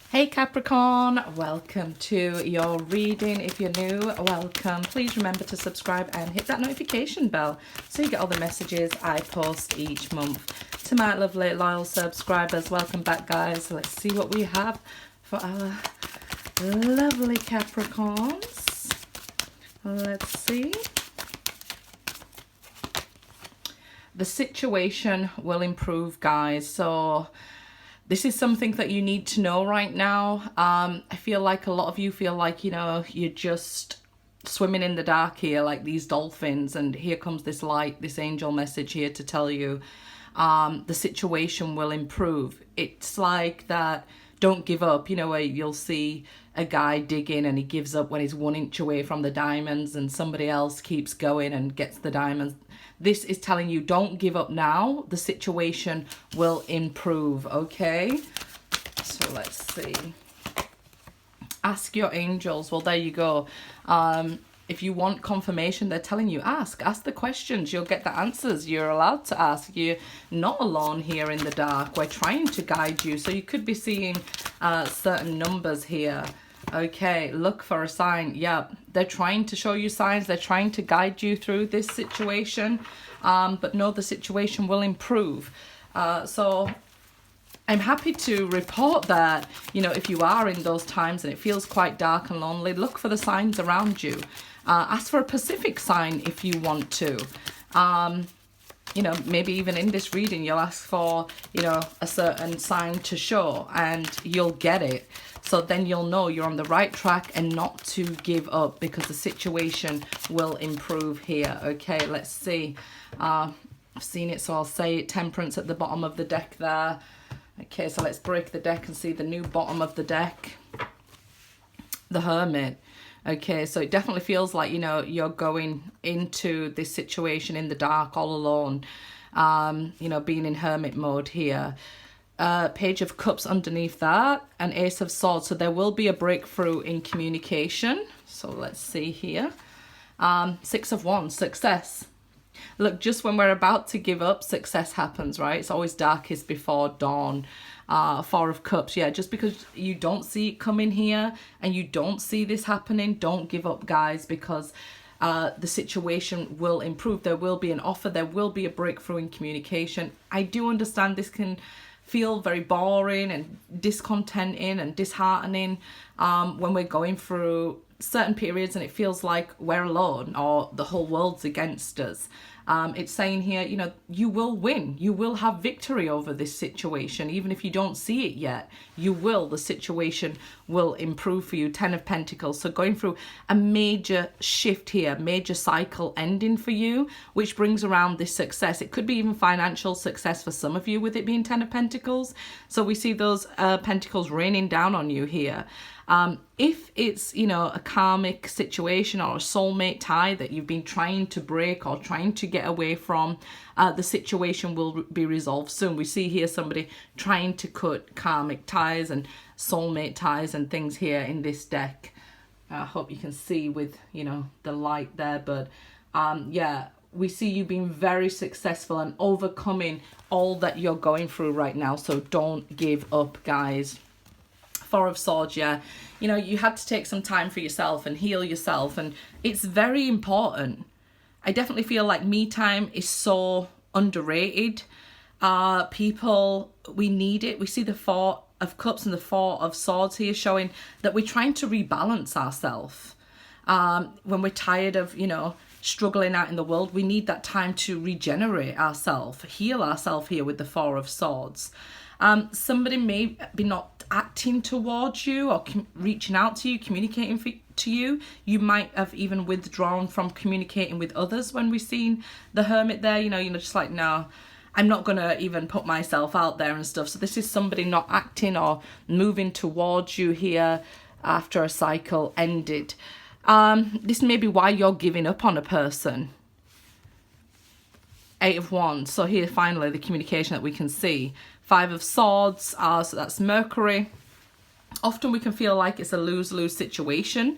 Hey Capricorn, welcome to your reading. If you're new, welcome. Please remember to subscribe and hit that notification bell so you get all the messages I post each month. To my lovely loyal subscribers, welcome back guys. Let's see what we have for our lovely Capricorns. Let's see. The situation will improve, guys. So this is something that you need to know right now. I feel like a lot of you feel like, you're just swimming in the dark here like these dolphins, and here comes this light, this angel message here to tell you the situation will improve. It's like that don't give up, where you'll see a guy digging and he gives up when he's 1 inch away from the diamonds and somebody else keeps going and gets the diamonds. This is telling you don't give up now. The situation will improve, okay? So let's see. Ask your angels. Well, there you go. If you want confirmation, they're telling you ask the questions. You'll get the answers. You're allowed to ask. You're not alone here in the dark. We're trying to guide you. So you could be seeing certain numbers here. Okay, look for a sign. Yeah, they're trying to show you signs. They're trying to guide you through this situation. But no, the situation will improve. So I'm happy to report that, if you are in those times and it feels quite dark and lonely, look for the signs around you. Ask for a Pacific sign if you want to. Maybe even in this reading, you'll ask for, a certain sign to show and you'll get it. So then you'll know you're on the right track and not to give up because the situation will improve here. Okay, let's see. I've seen it, so I'll say it. Temperance at the bottom of the deck there. Okay, so let's break the deck and see the new bottom of the deck. The Hermit. Okay, so it definitely feels like, you're going into this situation in the dark all alone. Being in hermit mode here. Page of Cups underneath that, and Ace of Swords. So there will be a breakthrough in communication. So let's see here. Six of Wands, success. Look, just when we're about to give up, success happens, right? It's always darkest before dawn. Four of Cups, yeah, just because you don't see it coming here and you don't see this happening, don't give up, guys, because the situation will improve. There will be an offer. There will be a breakthrough in communication. I do understand this can feel very boring and discontenting and disheartening when we're going through certain periods and it feels like we're alone or the whole world's against us. It's saying here, you will win. You will have victory over this situation. Even if you don't see it yet, you will. The situation will improve for you. 10 of Pentacles. So going through a major shift here, major cycle ending for you, which brings around this success. It could be even financial success for some of you with it being 10 of Pentacles. So we see those pentacles raining down on you here. If it's, a karmic situation or a soulmate tie that you've been trying to break or trying to get away from, the situation will be resolved soon. We see here somebody trying to cut karmic ties and soulmate ties and things here in this deck. I hope you can see with, the light there, but yeah, we see you being very successful and overcoming all that you're going through right now. So don't give up, guys. Four of Swords, yeah. You had to take some time for yourself and heal yourself, and it's very important. I definitely feel like me time is so underrated. People, we need it. We see the Four of Cups and the Four of Swords here showing that we're trying to rebalance ourselves. When we're tired of, struggling out in the world, we need that time to regenerate ourselves, heal ourselves here with the Four of Swords. Somebody may be not acting towards you or reaching out to you, communicating to you. You might have even withdrawn from communicating with others when we've seen the Hermit there, just like, no, I'm not going to even put myself out there and stuff. So this is somebody not acting or moving towards you here after a cycle ended. This may be why you're giving up on a person. Eight of Wands. So here finally the communication that we can see. Five of Swords, so that's Mercury. Often we can feel like it's a lose-lose situation.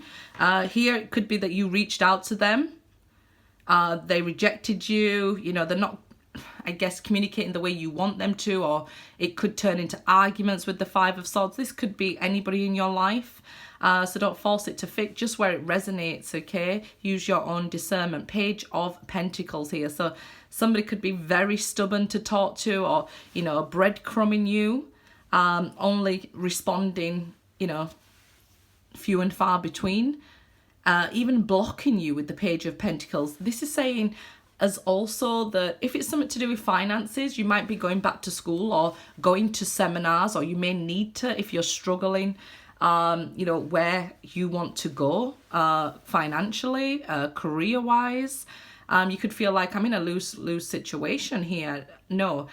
Here it could be that you reached out to them. They rejected you. They're not, I guess, communicating the way you want them to, or it could turn into arguments with the Five of Swords. This could be anybody in your life. So don't force it to fit, just where it resonates, okay? Use your own discernment. Page of Pentacles here. So somebody could be very stubborn to talk to, or, you know, breadcrumbing you, only responding, you know, few and far between, even blocking you with the Page of Pentacles. This is saying as also that if it's something to do with finances, you might be going back to school or going to seminars, or you may need to if you're struggling, you know, where you want to go financially, career-wise. You could feel like I'm in a lose situation here. No,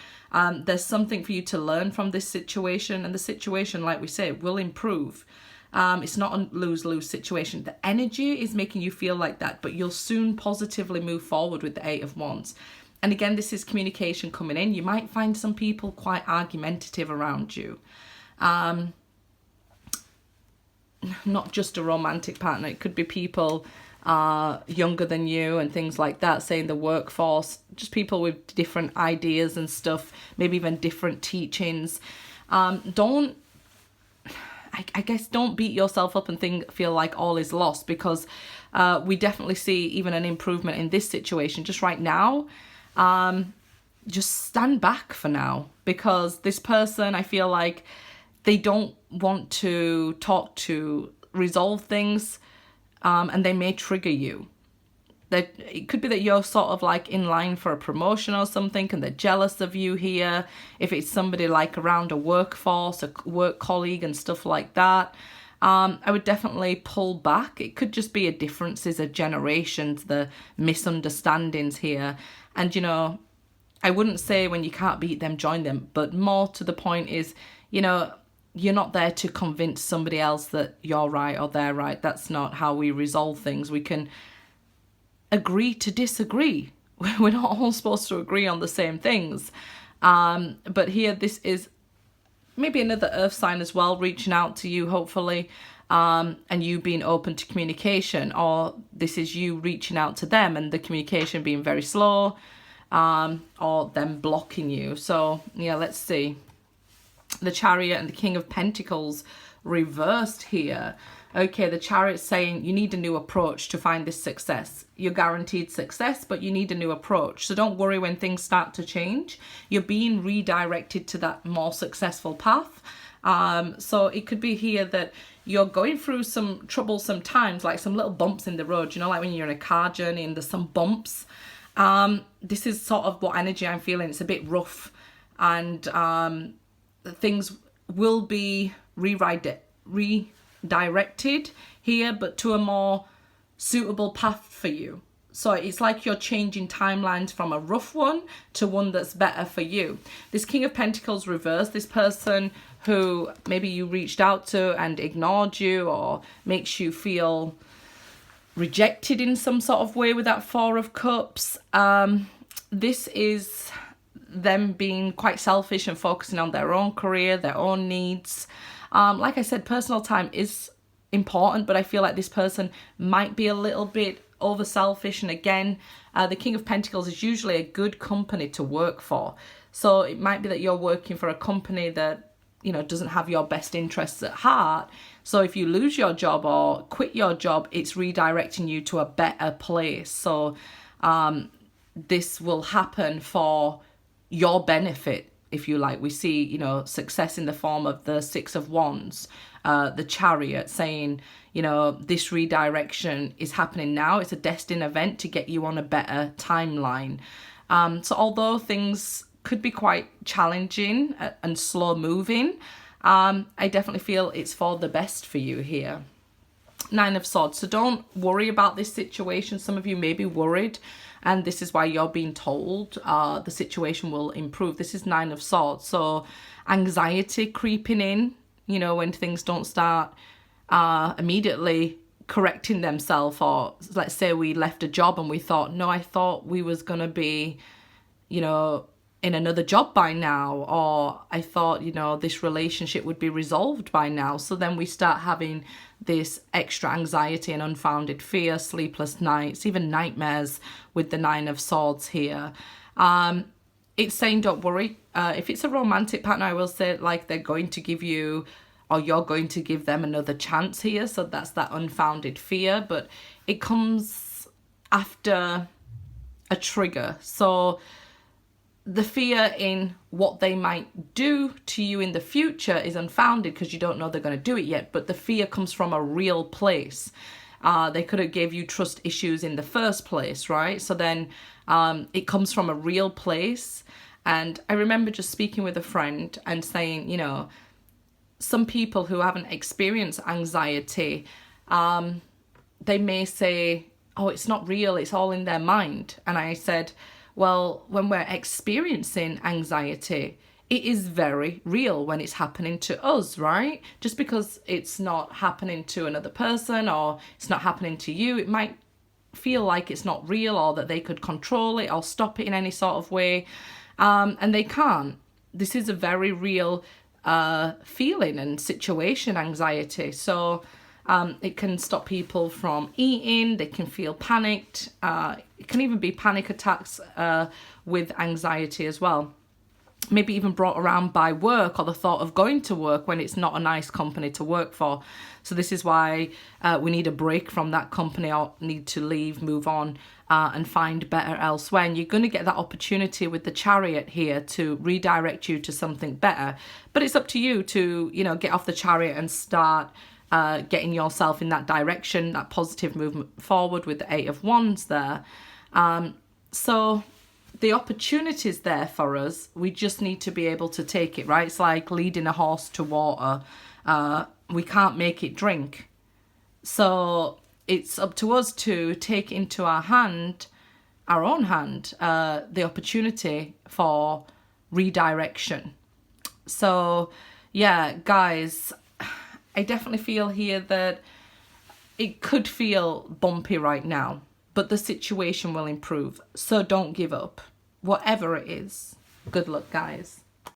there's something for you to learn from this situation, and the situation, like we say, will improve. It's not a lose-lose situation. The energy is making you feel like that, but you'll soon positively move forward with the Eight of Wands. And again, this is communication coming in. You might find some people quite argumentative around you. Not just a romantic partner. It could be people younger than you and things like that, say in the workforce, just people with different ideas and stuff, maybe even different teachings. I guess don't beat yourself up and feel like all is lost, because we definitely see even an improvement in this situation just right now. Just stand back for now, because this person, I feel like they don't want to talk to resolve things, and they may trigger you. That it could be that you're sort of like in line for a promotion or something, and they're jealous of you here. If it's somebody like around a workforce, a work colleague and stuff like that, I would definitely pull back. It could just be a differences of generations, the misunderstandings here. And, you know, I wouldn't say when you can't beat them, join them, but more to the point is, you know, you're not there to convince somebody else that you're right or they're right. That's not how we resolve things. We can agree to disagree. We're not all supposed to agree on the same things. But here, this is maybe another earth sign as well, reaching out to you, hopefully, and you being open to communication, or this is you reaching out to them and the communication being very slow, or them blocking you. So yeah, let's see. The Chariot and the King of Pentacles reversed here. Okay, the Chariot's saying you need a new approach to find this success. You're guaranteed success, but you need a new approach. So don't worry when things start to change. You're being redirected to that more successful path. So it could be here that you're going through some troublesome times, like some little bumps in the road, you know, like when you're in a car journey and there's some bumps. This is sort of what energy I'm feeling. It's a bit rough, and things will be redirected here, but to a more suitable path for you. So it's like you're changing timelines from a rough one to one that's better for you. This King of Pentacles reversed, this person who maybe you reached out to and ignored you, or makes you feel rejected in some sort of way with that Four of Cups. This is them being quite selfish and focusing on their own career, their own needs. Like I said, personal time is important, but I feel like this person might be a little bit over selfish. And again, the King of Pentacles is usually a good company to work for. So it might be that you're working for a company that, you know, doesn't have your best interests at heart. So if you lose your job or quit your job, it's redirecting you to a better place. So this will happen for your benefit, if you like. We see, you know, success in the form of the Six of Wands, the Chariot saying, you know, this redirection is happening now. It's a destined event to get you on a better timeline. So although things could be quite challenging and slow moving, I definitely feel it's for the best for you here. Nine of Swords. So don't worry about this situation. Some of you may be worried, and this is why you're being told the situation will improve. This is Nine of Swords. So anxiety creeping in, you know, when things don't start immediately correcting themselves. Or let's say we left a job and we thought, no, I thought we was going to be, you know, in another job by now, or I thought, you know, this relationship would be resolved by now. So then we start having this extra anxiety and unfounded fear, sleepless nights, even nightmares with the Nine of Swords here. it's saying don't worry. If it's a romantic partner, I will say like they're going to give you, or you're going to give them another chance here. So that's that unfounded fear, but it comes after a trigger. So the fear in what they might do to you in the future is unfounded because you don't know they're going to do it yet, but the fear comes from a real place. They could have gave you trust issues in the first place, right? So then it comes from a real place. And I remember just speaking with a friend and saying, you know, some people who haven't experienced anxiety, they may say, oh, it's not real, it's all in their mind. And I said, well, when we're experiencing anxiety, it is very real when it's happening to us, right? Just because it's not happening to another person or it's not happening to you, it might feel like it's not real or that they could control it or stop it in any sort of way. And they can't. This is a very real feeling and situation, anxiety. So it can stop people from eating, they can feel panicked. It can even be panic attacks with anxiety as well. Maybe even brought around by work or the thought of going to work when it's not a nice company to work for. So this is why we need a break from that company or need to leave, move on and find better elsewhere. And you're going to get that opportunity with the Chariot here to redirect you to something better. But it's up to you to, you know, get off the Chariot and start getting yourself in that direction, that positive movement forward with the Eight of Wands there. So the opportunity is there for us. We just need to be able to take it, right? It's like leading a horse to water. We can't make it drink. So it's up to us to take into our own hand, the opportunity for redirection. So yeah, guys, I definitely feel here that it could feel bumpy right now, but the situation will improve. So don't give up, whatever it is. Good luck, guys.